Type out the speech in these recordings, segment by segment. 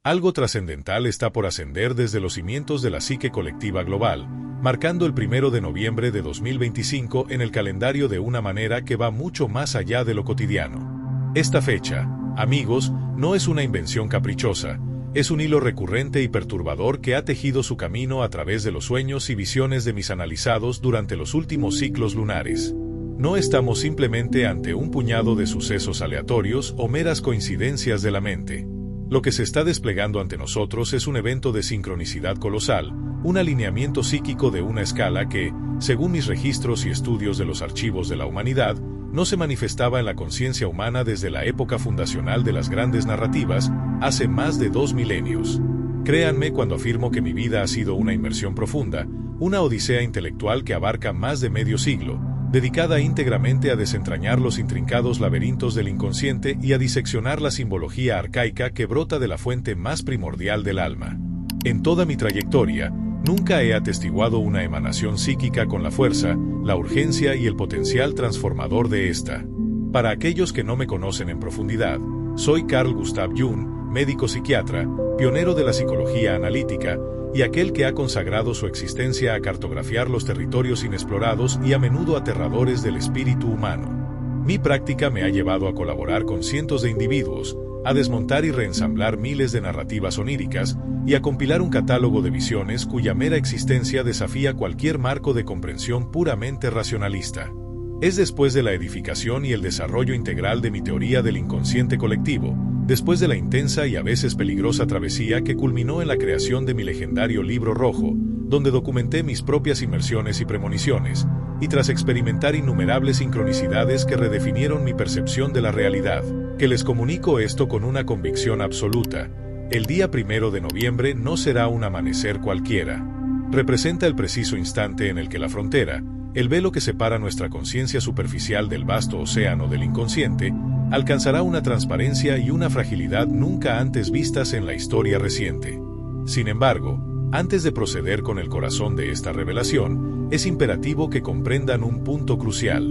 Algo trascendental está por ascender desde los cimientos de la psique colectiva global, marcando el 1 de noviembre de 2025 en el calendario de una manera que va mucho más allá de lo cotidiano. Esta fecha, amigos, no es una invención caprichosa, es un hilo recurrente y perturbador que ha tejido su camino a través de los sueños y visiones de mis analizados durante los últimos ciclos lunares. No estamos simplemente ante un puñado de sucesos aleatorios o meras coincidencias de la mente. Lo que se está desplegando ante nosotros es un evento de sincronicidad colosal, un alineamiento psíquico de una escala que, según mis registros y estudios de los archivos de la humanidad, no se manifestaba en la conciencia humana desde la época fundacional de las grandes narrativas, hace más de 2 milenios. Créanme cuando afirmo que mi vida ha sido una inmersión profunda, una odisea intelectual que abarca más de medio siglo, dedicada íntegramente a desentrañar los intrincados laberintos del inconsciente y a diseccionar la simbología arcaica que brota de la fuente más primordial del alma. En toda mi trayectoria, nunca he atestiguado una emanación psíquica con la fuerza, la urgencia y el potencial transformador de esta. Para aquellos que no me conocen en profundidad, soy Carl Gustav Jung, médico psiquiatra, pionero de la psicología analítica, y aquel que ha consagrado su existencia a cartografiar los territorios inexplorados y a menudo aterradores del espíritu humano. Mi práctica me ha llevado a colaborar con cientos de individuos, a desmontar y reensamblar miles de narrativas oníricas y a compilar un catálogo de visiones cuya mera existencia desafía cualquier marco de comprensión puramente racionalista. Es después de la edificación y el desarrollo integral de mi teoría del inconsciente colectivo, después de la intensa y a veces peligrosa travesía que culminó en la creación de mi legendario libro rojo, donde documenté mis propias inmersiones y premoniciones, y tras experimentar innumerables sincronicidades que redefinieron mi percepción de la realidad, que les comunico esto con una convicción absoluta: el día 1 de noviembre no será un amanecer cualquiera. Representa el preciso instante en el que la frontera, el velo que separa nuestra conciencia superficial del vasto océano del inconsciente, alcanzará una transparencia y una fragilidad nunca antes vistas en la historia reciente. Sin embargo, antes de proceder con el corazón de esta revelación, es imperativo que comprendan un punto crucial.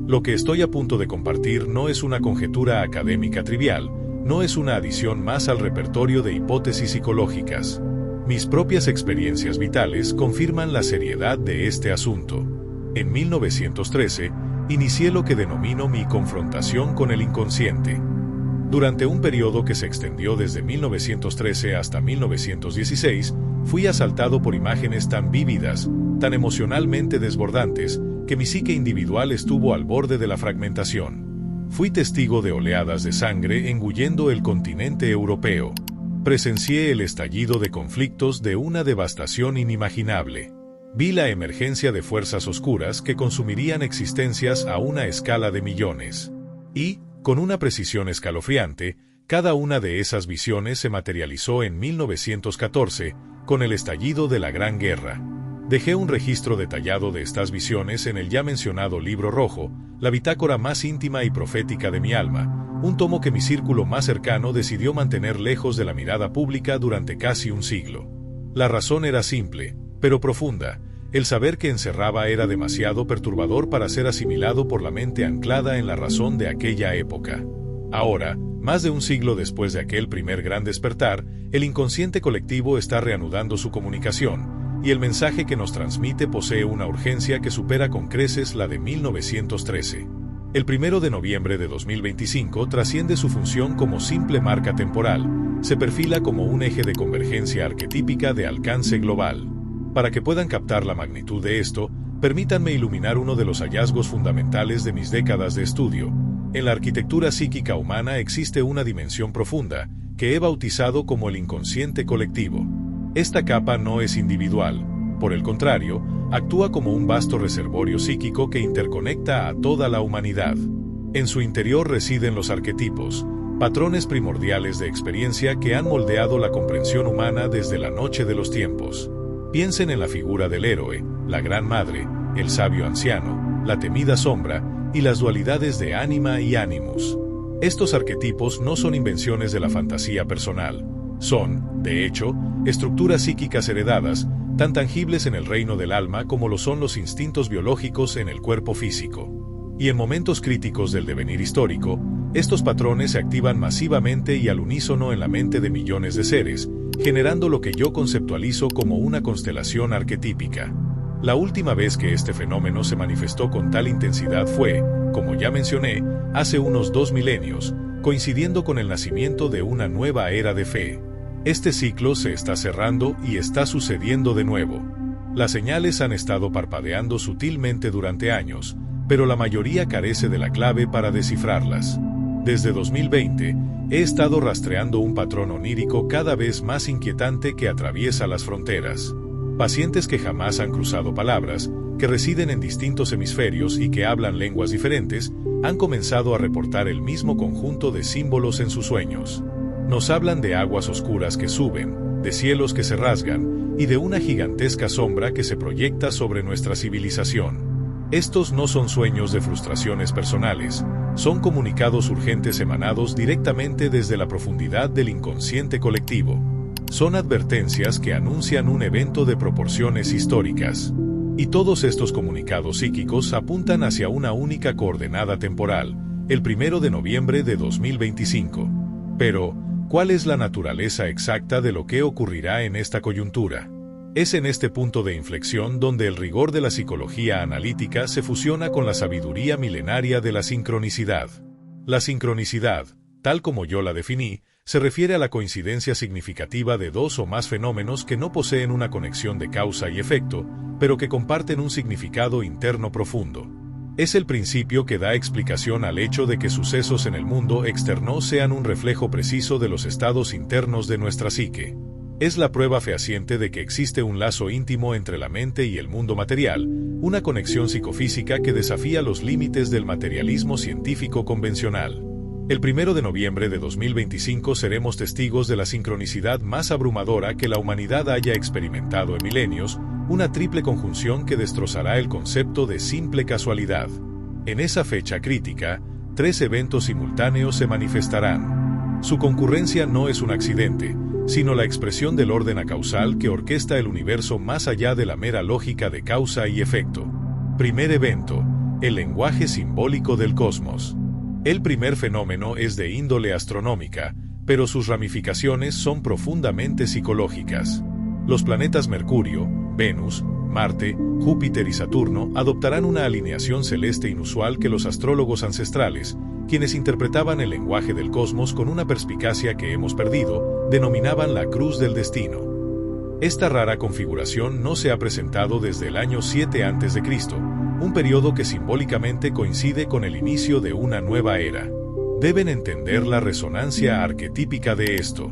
Lo que estoy a punto de compartir no es una conjetura académica trivial, no es una adición más al repertorio de hipótesis psicológicas. Mis propias experiencias vitales confirman la seriedad de este asunto. En 1913, inicié lo que denomino mi confrontación con el inconsciente. Durante un periodo que se extendió desde 1913 hasta 1916, fui asaltado por imágenes tan vívidas, tan emocionalmente desbordantes, que mi psique individual estuvo al borde de la fragmentación. Fui testigo de oleadas de sangre engullendo el continente europeo. Presencié el estallido de conflictos de una devastación inimaginable. Vi la emergencia de fuerzas oscuras que consumirían existencias a una escala de millones. Y, con una precisión escalofriante, cada una de esas visiones se materializó en 1914, con el estallido de la Gran Guerra. Dejé un registro detallado de estas visiones en el ya mencionado libro rojo, la bitácora más íntima y profética de mi alma, un tomo que mi círculo más cercano decidió mantener lejos de la mirada pública durante casi un siglo. La razón era simple, pero profunda: el saber que encerraba era demasiado perturbador para ser asimilado por la mente anclada en la razón de aquella época. Ahora, más de un siglo después de aquel primer gran despertar, el inconsciente colectivo está reanudando su comunicación, y el mensaje que nos transmite posee una urgencia que supera con creces la de 1913. El 1 de noviembre de 2025 trasciende su función como simple marca temporal, se perfila como un eje de convergencia arquetípica de alcance global. Para que puedan captar la magnitud de esto, permítanme iluminar uno de los hallazgos fundamentales de mis décadas de estudio. En la arquitectura psíquica humana existe una dimensión profunda, que he bautizado como el inconsciente colectivo. Esta capa no es individual, por el contrario, actúa como un vasto reservorio psíquico que interconecta a toda la humanidad. En su interior residen los arquetipos, patrones primordiales de experiencia que han moldeado la comprensión humana desde la noche de los tiempos. Piensen en la figura del héroe, la gran madre, el sabio anciano, la temida sombra y las dualidades de ánima y ánimus. Estos arquetipos no son invenciones de la fantasía personal. Son, de hecho, estructuras psíquicas heredadas, tan tangibles en el reino del alma como lo son los instintos biológicos en el cuerpo físico. Y en momentos críticos del devenir histórico, Estos patrones se activan masivamente y al unísono en la mente de millones de seres, generando lo que yo conceptualizo como una constelación arquetípica. La última vez que este fenómeno se manifestó con tal intensidad fue, como ya mencioné, hace unos 2 milenios, coincidiendo con el nacimiento de una nueva era de fe. Este ciclo se está cerrando y está sucediendo de nuevo. Las señales han estado parpadeando sutilmente durante años, pero la mayoría carece de la clave para descifrarlas. Desde 2020, he estado rastreando un patrón onírico cada vez más inquietante que atraviesa las fronteras. Pacientes que jamás han cruzado palabras, que residen en distintos hemisferios y que hablan lenguas diferentes, han comenzado a reportar el mismo conjunto de símbolos en sus sueños. Nos hablan de aguas oscuras que suben, de cielos que se rasgan, y de una gigantesca sombra que se proyecta sobre nuestra civilización. Estos no son sueños de frustraciones personales, son comunicados urgentes emanados directamente desde la profundidad del inconsciente colectivo. Son advertencias que anuncian un evento de proporciones históricas. Y todos estos comunicados psíquicos apuntan hacia una única coordenada temporal, el 1 de noviembre de 2025. Pero, ¿cuál es la naturaleza exacta de lo que ocurrirá en esta coyuntura? Es en este punto de inflexión donde el rigor de la psicología analítica se fusiona con la sabiduría milenaria de la sincronicidad. La sincronicidad, tal como yo la definí, se refiere a la coincidencia significativa de dos o más fenómenos que no poseen una conexión de causa y efecto, pero que comparten un significado interno profundo. Es el principio que da explicación al hecho de que sucesos en el mundo externo sean un reflejo preciso de los estados internos de nuestra psique. Es la prueba fehaciente de que existe un lazo íntimo entre la mente y el mundo material, una conexión psicofísica que desafía los límites del materialismo científico convencional. El 1 de noviembre de 2025 seremos testigos de la sincronicidad más abrumadora que la humanidad haya experimentado en milenios, una triple conjunción que destrozará el concepto de simple casualidad. En esa fecha crítica, 3 eventos simultáneos se manifestarán. Su concurrencia no es un accidente, sino la expresión del orden acausal que orquesta el universo más allá de la mera lógica de causa y efecto. Primer evento, el lenguaje simbólico del cosmos. El primer fenómeno es de índole astronómica, pero sus ramificaciones son profundamente psicológicas. Los planetas Mercurio, Venus, Marte, Júpiter y Saturno adoptarán una alineación celeste inusual que los astrólogos ancestrales, quienes interpretaban el lenguaje del cosmos con una perspicacia que hemos perdido, denominaban la cruz del destino. Esta rara configuración no se ha presentado desde el año 7 a.C., un periodo que simbólicamente coincide con el inicio de una nueva era. Deben entender la resonancia arquetípica de esto.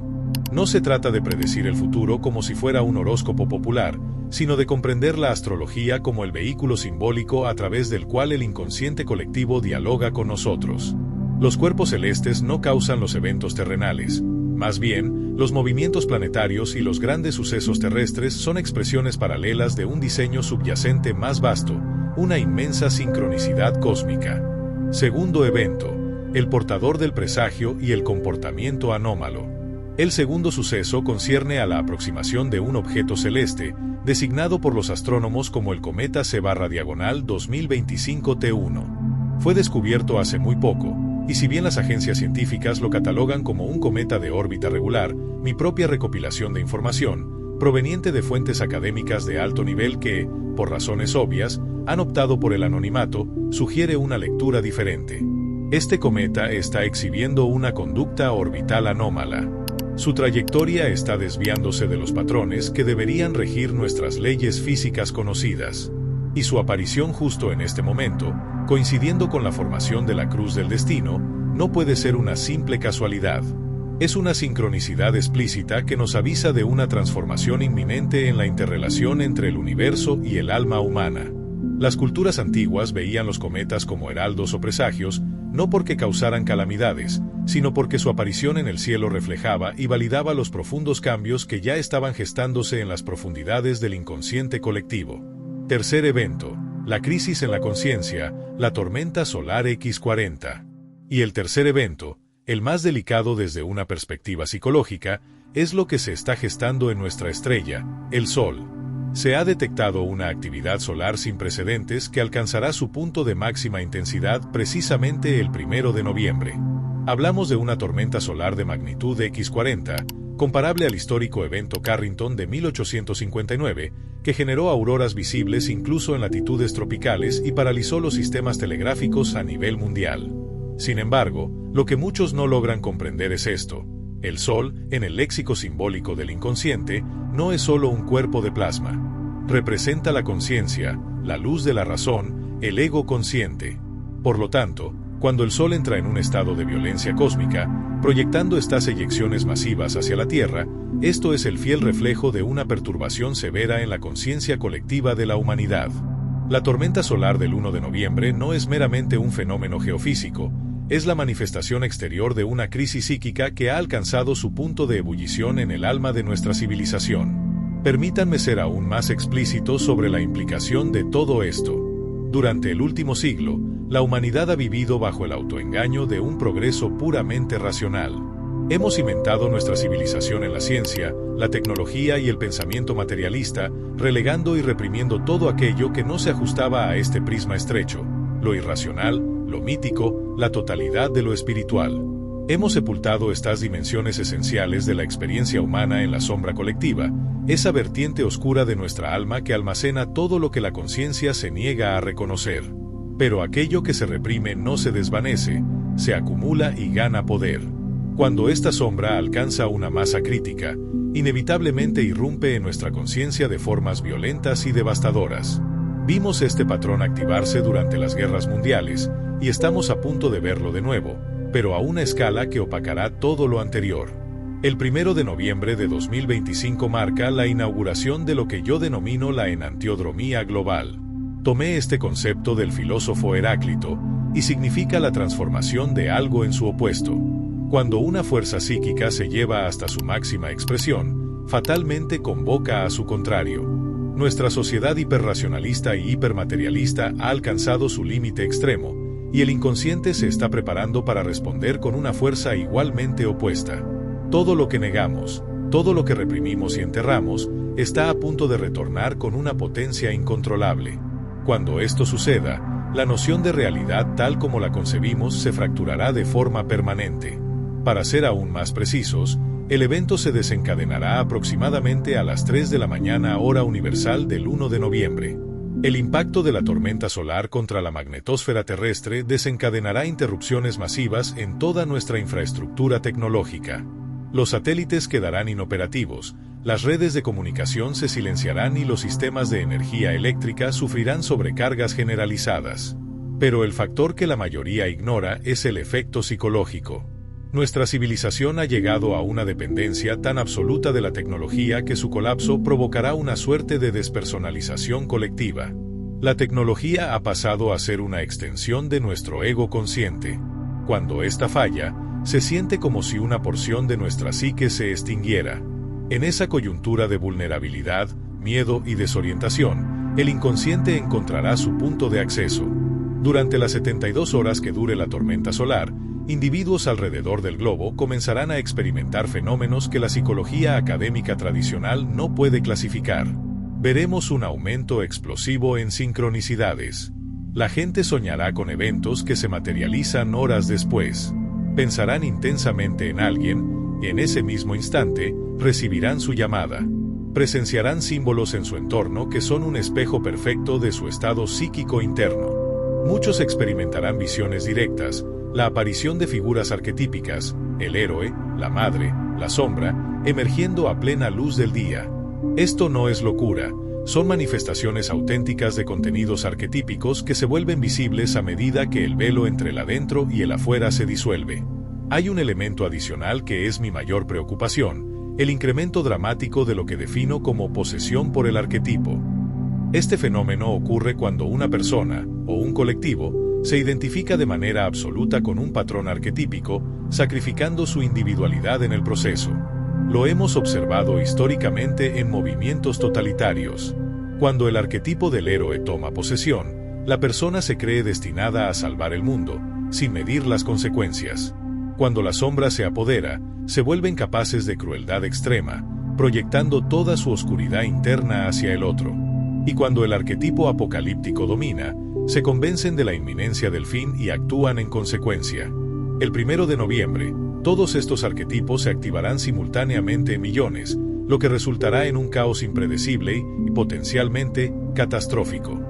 No se trata de predecir el futuro como si fuera un horóscopo popular, sino de comprender la astrología como el vehículo simbólico a través del cual el inconsciente colectivo dialoga con nosotros. Los cuerpos celestes no causan los eventos terrenales. Más bien, los movimientos planetarios y los grandes sucesos terrestres son expresiones paralelas de un diseño subyacente más vasto, una inmensa sincronicidad cósmica. Segundo evento, el portador del presagio y el comportamiento anómalo. El segundo suceso concierne a la aproximación de un objeto celeste, designado por los astrónomos como el cometa C/diagonal 2025 T1. Fue descubierto hace muy poco, y si bien las agencias científicas lo catalogan como un cometa de órbita regular, mi propia recopilación de información, proveniente de fuentes académicas de alto nivel que, por razones obvias, han optado por el anonimato, sugiere una lectura diferente. Este cometa está exhibiendo una conducta orbital anómala. Su trayectoria está desviándose de los patrones que deberían regir nuestras leyes físicas conocidas. Y su aparición justo en este momento, coincidiendo con la formación de la cruz del destino, no puede ser una simple casualidad. Es una sincronicidad explícita que nos avisa de una transformación inminente en la interrelación entre el universo y el alma humana. Las culturas antiguas veían los cometas como heraldos o presagios, no porque causaran calamidades, sino porque su aparición en el cielo reflejaba y validaba los profundos cambios que ya estaban gestándose en las profundidades del inconsciente colectivo. Tercer evento, la crisis en la conciencia, la tormenta solar X40. Y el tercer evento, el más delicado desde una perspectiva psicológica, es lo que se está gestando en nuestra estrella, el Sol. Se ha detectado una actividad solar sin precedentes que alcanzará su punto de máxima intensidad precisamente el 1 de noviembre. Hablamos de una tormenta solar de magnitud X40, comparable al histórico evento Carrington de 1859, que generó auroras visibles incluso en latitudes tropicales y paralizó los sistemas telegráficos a nivel mundial. Sin embargo, lo que muchos no logran comprender es esto: el Sol, en el léxico simbólico del inconsciente, no es solo un cuerpo de plasma. Representa la conciencia, la luz de la razón, el ego consciente. Por lo tanto, cuando el Sol entra en un estado de violencia cósmica, proyectando estas eyecciones masivas hacia la Tierra, esto es el fiel reflejo de una perturbación severa en la conciencia colectiva de la humanidad. La tormenta solar del 1 de noviembre no es meramente un fenómeno geofísico, es la manifestación exterior de una crisis psíquica que ha alcanzado su punto de ebullición en el alma de nuestra civilización. Permítanme ser aún más explícito sobre la implicación de todo esto. Durante el último siglo, la humanidad ha vivido bajo el autoengaño de un progreso puramente racional. Hemos cimentado nuestra civilización en la ciencia, la tecnología y el pensamiento materialista, relegando y reprimiendo todo aquello que no se ajustaba a este prisma estrecho: lo irracional, lo mítico, la totalidad de lo espiritual. Hemos sepultado estas dimensiones esenciales de la experiencia humana en la sombra colectiva, esa vertiente oscura de nuestra alma que almacena todo lo que la conciencia se niega a reconocer. Pero aquello que se reprime no se desvanece, se acumula y gana poder. Cuando esta sombra alcanza una masa crítica, inevitablemente irrumpe en nuestra conciencia de formas violentas y devastadoras. Vimos este patrón activarse durante las guerras mundiales, y estamos a punto de verlo de nuevo, pero a una escala que opacará todo lo anterior. El 1 de noviembre de 2025 marca la inauguración de lo que yo denomino la enantiodromía global. Tomé este concepto del filósofo Heráclito, y significa la transformación de algo en su opuesto. Cuando una fuerza psíquica se lleva hasta su máxima expresión, fatalmente convoca a su contrario. Nuestra sociedad hiperracionalista y hipermaterialista ha alcanzado su límite extremo, y el inconsciente se está preparando para responder con una fuerza igualmente opuesta. Todo lo que negamos, todo lo que reprimimos y enterramos, está a punto de retornar con una potencia incontrolable. Cuando esto suceda, la noción de realidad tal como la concebimos se fracturará de forma permanente. Para ser aún más precisos, el evento se desencadenará aproximadamente a las 3 de la mañana hora universal del 1 de noviembre. El impacto de la tormenta solar contra la magnetosfera terrestre desencadenará interrupciones masivas en toda nuestra infraestructura tecnológica. Los satélites quedarán inoperativos, las redes de comunicación se silenciarán y los sistemas de energía eléctrica sufrirán sobrecargas generalizadas. Pero el factor que la mayoría ignora es el efecto psicológico. Nuestra civilización ha llegado a una dependencia tan absoluta de la tecnología que su colapso provocará una suerte de despersonalización colectiva. La tecnología ha pasado a ser una extensión de nuestro ego consciente. Cuando ésta falla, se siente como si una porción de nuestra psique se extinguiera. En esa coyuntura de vulnerabilidad, miedo y desorientación, el inconsciente encontrará su punto de acceso. Durante las 72 horas que dure la tormenta solar, individuos alrededor del globo comenzarán a experimentar fenómenos que la psicología académica tradicional no puede clasificar. Veremos un aumento explosivo en sincronicidades. La gente soñará con eventos que se materializan horas después. Pensarán intensamente en alguien, y en ese mismo instante, recibirán su llamada. Presenciarán símbolos en su entorno que son un espejo perfecto de su estado psíquico interno. Muchos experimentarán visiones directas, la aparición de figuras arquetípicas, el héroe, la madre, la sombra, emergiendo a plena luz del día. Esto no es locura, son manifestaciones auténticas de contenidos arquetípicos que se vuelven visibles a medida que el velo entre el adentro y el afuera se disuelve. Hay un elemento adicional que es mi mayor preocupación, el incremento dramático de lo que defino como posesión por el arquetipo. Este fenómeno ocurre cuando una persona, o un colectivo, se identifica de manera absoluta con un patrón arquetípico, sacrificando su individualidad en el proceso. Lo hemos observado históricamente en movimientos totalitarios. Cuando el arquetipo del héroe toma posesión, la persona se cree destinada a salvar el mundo, sin medir las consecuencias. Cuando la sombra se apodera, se vuelven capaces de crueldad extrema, proyectando toda su oscuridad interna hacia el otro. Y cuando el arquetipo apocalíptico domina, se convencen de la inminencia del fin y actúan en consecuencia. El 1 de noviembre, todos estos arquetipos se activarán simultáneamente en millones, lo que resultará en un caos impredecible y potencialmente catastrófico.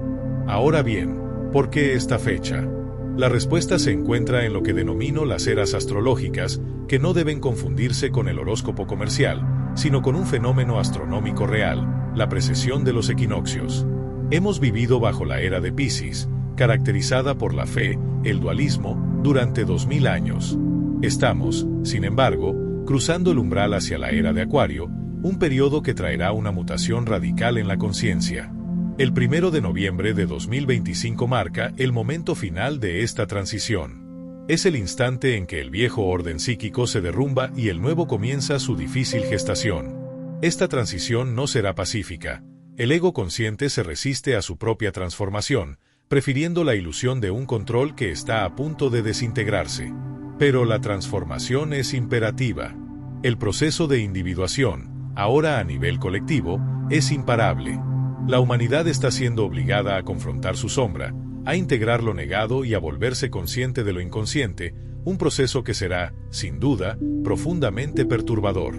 Ahora bien, ¿por qué esta fecha? La respuesta se encuentra en lo que denomino las eras astrológicas, que no deben confundirse con el horóscopo comercial, sino con un fenómeno astronómico real, la precesión de los equinoccios. Hemos vivido bajo la era de Piscis, caracterizada por la fe, el dualismo, durante 2000 años. Estamos, sin embargo, cruzando el umbral hacia la era de Acuario, un periodo que traerá una mutación radical en la conciencia. El 1 de noviembre de 2025 marca el momento final de esta transición. Es el instante en que el viejo orden psíquico se derrumba y el nuevo comienza su difícil gestación. Esta transición no será pacífica. El ego consciente se resiste a su propia transformación, prefiriendo la ilusión de un control que está a punto de desintegrarse. Pero la transformación es imperativa. El proceso de individuación, ahora a nivel colectivo, es imparable. La humanidad está siendo obligada a confrontar su sombra, a integrar lo negado y a volverse consciente de lo inconsciente, un proceso que será, sin duda, profundamente perturbador.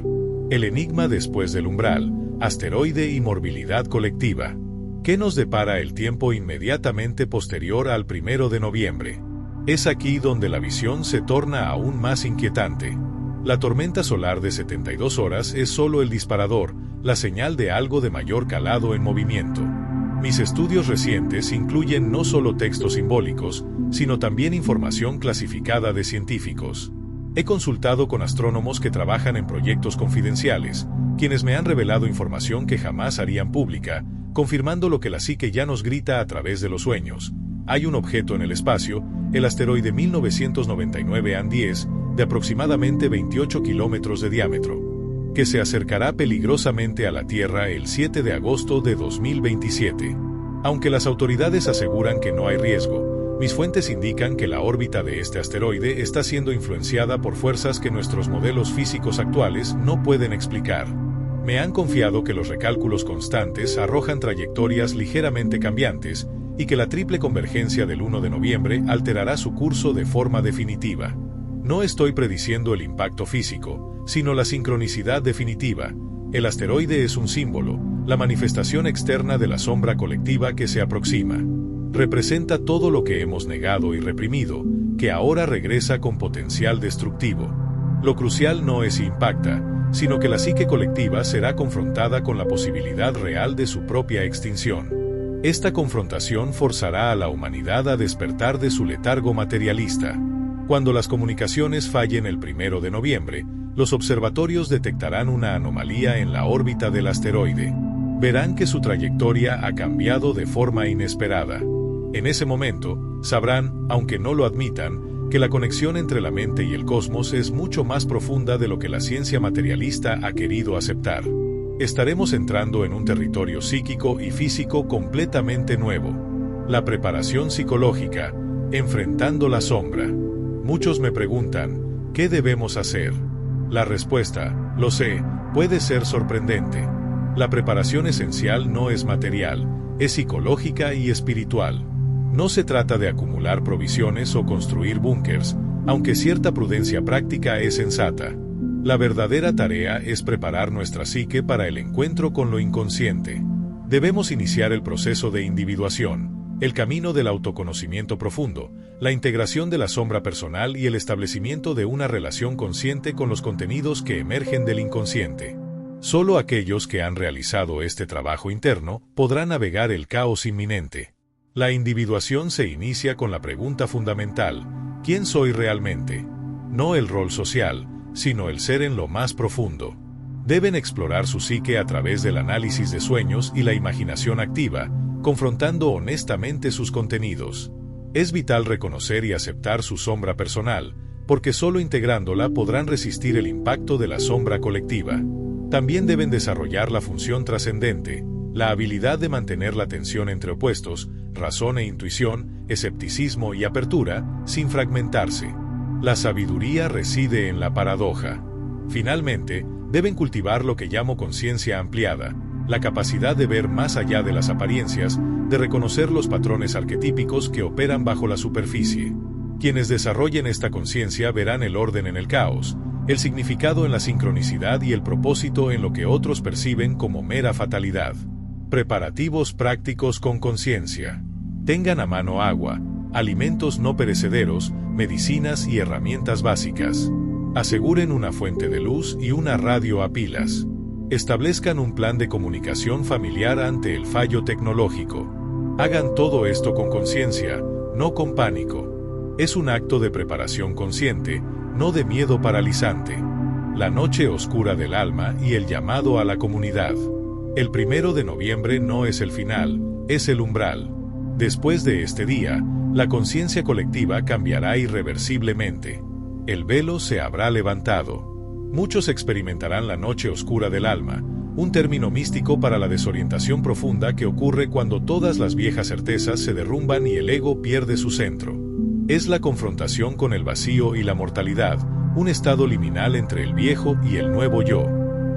El enigma después del umbral, asteroide y morbilidad colectiva. ¿Qué nos depara el tiempo inmediatamente posterior al 1 de noviembre? Es aquí donde la visión se torna aún más inquietante. La tormenta solar de 72 horas es solo el disparador, la señal de algo de mayor calado en movimiento. Mis estudios recientes incluyen no solo textos simbólicos, sino también información clasificada de científicos. He consultado con astrónomos que trabajan en proyectos confidenciales, quienes me han revelado información que jamás harían pública, confirmando lo que la psique ya nos grita a través de los sueños. Hay un objeto en el espacio, el asteroide 1999 AN-10, de aproximadamente 28 kilómetros de diámetro, que se acercará peligrosamente a la Tierra el 7 de agosto de 2027. Aunque las autoridades aseguran que no hay riesgo, mis fuentes indican que la órbita de este asteroide está siendo influenciada por fuerzas que nuestros modelos físicos actuales no pueden explicar. Me han confiado que los recálculos constantes arrojan trayectorias ligeramente cambiantes y que la triple convergencia del 1 de noviembre alterará su curso de forma definitiva. No estoy prediciendo el impacto físico, sino la sincronicidad definitiva. El asteroide es un símbolo, la manifestación externa de la sombra colectiva que se aproxima. Representa todo lo que hemos negado y reprimido, que ahora regresa con potencial destructivo. Lo crucial no es si impacta, sino que la psique colectiva será confrontada con la posibilidad real de su propia extinción. Esta confrontación forzará a la humanidad a despertar de su letargo materialista. Cuando las comunicaciones fallen el 1 de noviembre, los observatorios detectarán una anomalía en la órbita del asteroide. Verán que su trayectoria ha cambiado de forma inesperada. En ese momento, sabrán, aunque no lo admitan, que la conexión entre la mente y el cosmos es mucho más profunda de lo que la ciencia materialista ha querido aceptar. Estaremos entrando en un territorio psíquico y físico completamente nuevo. La preparación psicológica, enfrentando la sombra. Muchos me preguntan, ¿qué debemos hacer? La respuesta, lo sé, puede ser sorprendente. La preparación esencial no es material, es psicológica y espiritual. No se trata de acumular provisiones o construir búnkers, aunque cierta prudencia práctica es sensata. La verdadera tarea es preparar nuestra psique para el encuentro con lo inconsciente. Debemos iniciar el proceso de individuación, el camino del autoconocimiento profundo, la integración de la sombra personal y el establecimiento de una relación consciente con los contenidos que emergen del inconsciente. Solo aquellos que han realizado este trabajo interno podrán navegar el caos inminente. La individuación se inicia con la pregunta fundamental: ¿quién soy realmente? No el rol social, sino el ser en lo más profundo. Deben explorar su psique a través del análisis de sueños y la imaginación activa, confrontando honestamente sus contenidos. Es vital reconocer y aceptar su sombra personal, porque solo integrándola podrán resistir el impacto de la sombra colectiva. También deben desarrollar la función trascendente, la habilidad de mantener la tensión entre opuestos, razón e intuición, escepticismo y apertura, sin fragmentarse. La sabiduría reside en la paradoja. Finalmente, deben cultivar lo que llamo conciencia ampliada, la capacidad de ver más allá de las apariencias, de reconocer los patrones arquetípicos que operan bajo la superficie. Quienes desarrollen esta conciencia verán el orden en el caos, el significado en la sincronicidad y el propósito en lo que otros perciben como mera fatalidad. Preparativos prácticos con conciencia. Tengan a mano agua, alimentos no perecederos, medicinas y herramientas básicas. Aseguren una fuente de luz y una radio a pilas. Establezcan un plan de comunicación familiar ante el fallo tecnológico. Hagan todo esto con conciencia, no con pánico. Es un acto de preparación consciente, no de miedo paralizante. La noche oscura del alma y el llamado a la comunidad. El 1 de noviembre no es el final, es el umbral. Después de este día, la conciencia colectiva cambiará irreversiblemente. El velo se habrá levantado. Muchos experimentarán la noche oscura del alma, un término místico para la desorientación profunda que ocurre cuando todas las viejas certezas se derrumban y el ego pierde su centro. Es la confrontación con el vacío y la mortalidad, un estado liminal entre el viejo y el nuevo yo.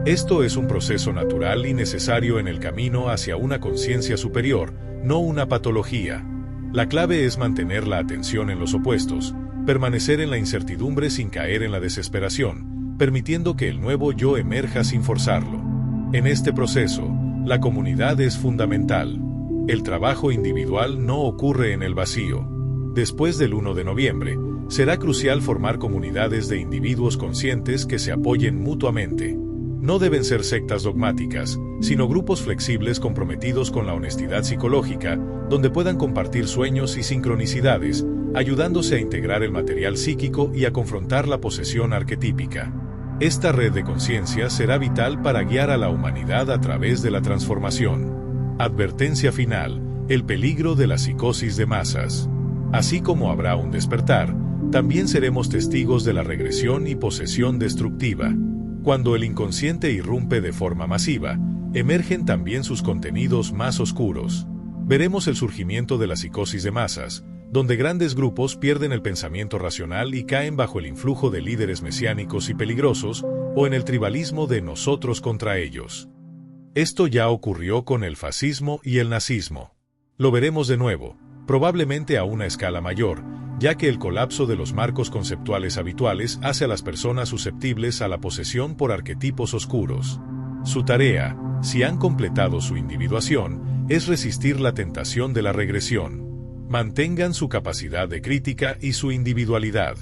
Esto es un proceso natural y necesario en el camino hacia una conciencia superior, no una patología. La clave es mantener la atención en los opuestos, permanecer en la incertidumbre sin caer en la desesperación, permitiendo que el nuevo yo emerja sin forzarlo. En este proceso, la comunidad es fundamental. El trabajo individual no ocurre en el vacío. Después del 1 de noviembre, será crucial formar comunidades de individuos conscientes que se apoyen mutuamente. No deben ser sectas dogmáticas, sino grupos flexibles comprometidos con la honestidad psicológica, donde puedan compartir sueños y sincronicidades, ayudándose a integrar el material psíquico y a confrontar la posesión arquetípica. Esta red de conciencia será vital para guiar a la humanidad a través de la transformación. Advertencia final: el peligro de la psicosis de masas. Así como habrá un despertar, también seremos testigos de la regresión y posesión destructiva. Cuando el inconsciente irrumpe de forma masiva, emergen también sus contenidos más oscuros. Veremos el surgimiento de la psicosis de masas, donde grandes grupos pierden el pensamiento racional y caen bajo el influjo de líderes mesiánicos y peligrosos, o en el tribalismo de nosotros contra ellos. Esto ya ocurrió con el fascismo y el nazismo. Lo veremos de nuevo, probablemente a una escala mayor, ya que el colapso de los marcos conceptuales habituales hace a las personas susceptibles a la posesión por arquetipos oscuros. Su tarea, si han completado su individuación, es resistir la tentación de la regresión. Mantengan su capacidad de crítica y su individualidad.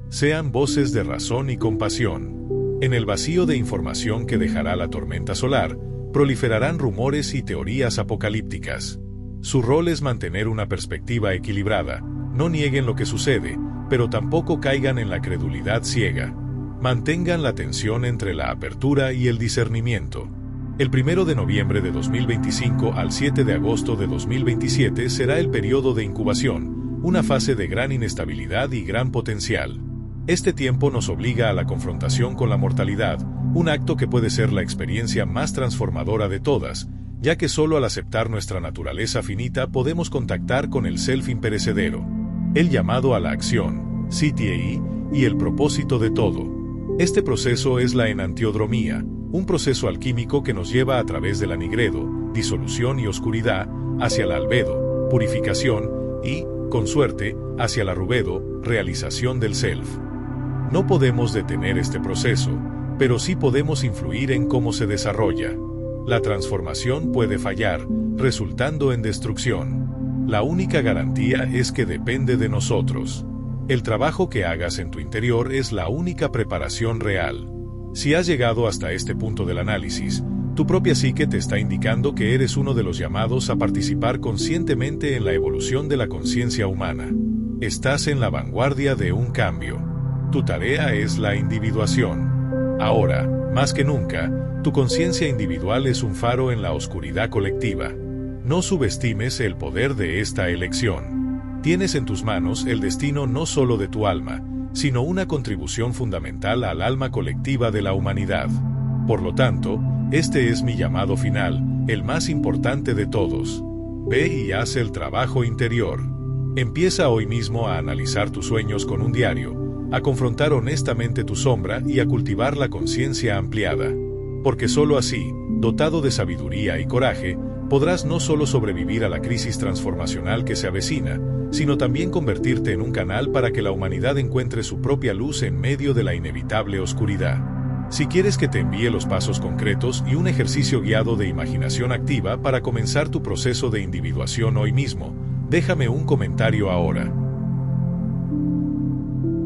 Sean voces de razón y compasión. En el vacío de información que dejará la tormenta solar, proliferarán rumores y teorías apocalípticas. Su rol es mantener una perspectiva equilibrada. No nieguen lo que sucede, pero tampoco caigan en la credulidad ciega. Mantengan la tensión entre la apertura y el discernimiento. El 1 de noviembre de 2025 al 7 de agosto de 2027 será el periodo de incubación, una fase de gran inestabilidad y gran potencial. Este tiempo nos obliga a la confrontación con la mortalidad, un acto que puede ser la experiencia más transformadora de todas, ya que solo al aceptar nuestra naturaleza finita podemos contactar con el self imperecedero. El llamado a la acción, CTI, y el propósito de todo. Este proceso es la enantiodromía, un proceso alquímico que nos lleva a través del anigredo, disolución y oscuridad, hacia el albedo, purificación, y, con suerte, hacia la rubedo, realización del self. No podemos detener este proceso, pero sí podemos influir en cómo se desarrolla. La transformación puede fallar, resultando en destrucción. La única garantía es que depende de nosotros. El trabajo que hagas en tu interior es la única preparación real. Si has llegado hasta este punto del análisis, tu propia psique te está indicando que eres uno de los llamados a participar conscientemente en la evolución de la conciencia humana. Estás en la vanguardia de un cambio. Tu tarea es la individuación. Ahora, más que nunca, tu conciencia individual es un faro en la oscuridad colectiva. No subestimes el poder de esta elección. Tienes en tus manos el destino no solo de tu alma, sino una contribución fundamental al alma colectiva de la humanidad. Por lo tanto, este es mi llamado final, el más importante de todos. Ve y haz el trabajo interior. Empieza hoy mismo a analizar tus sueños con un diario, a confrontar honestamente tu sombra y a cultivar la conciencia ampliada. Porque solo así, dotado de sabiduría y coraje, podrás no solo sobrevivir a la crisis transformacional que se avecina, sino también convertirte en un canal para que la humanidad encuentre su propia luz en medio de la inevitable oscuridad. Si quieres que te envíe los pasos concretos y un ejercicio guiado de imaginación activa para comenzar tu proceso de individuación hoy mismo, déjame un comentario ahora.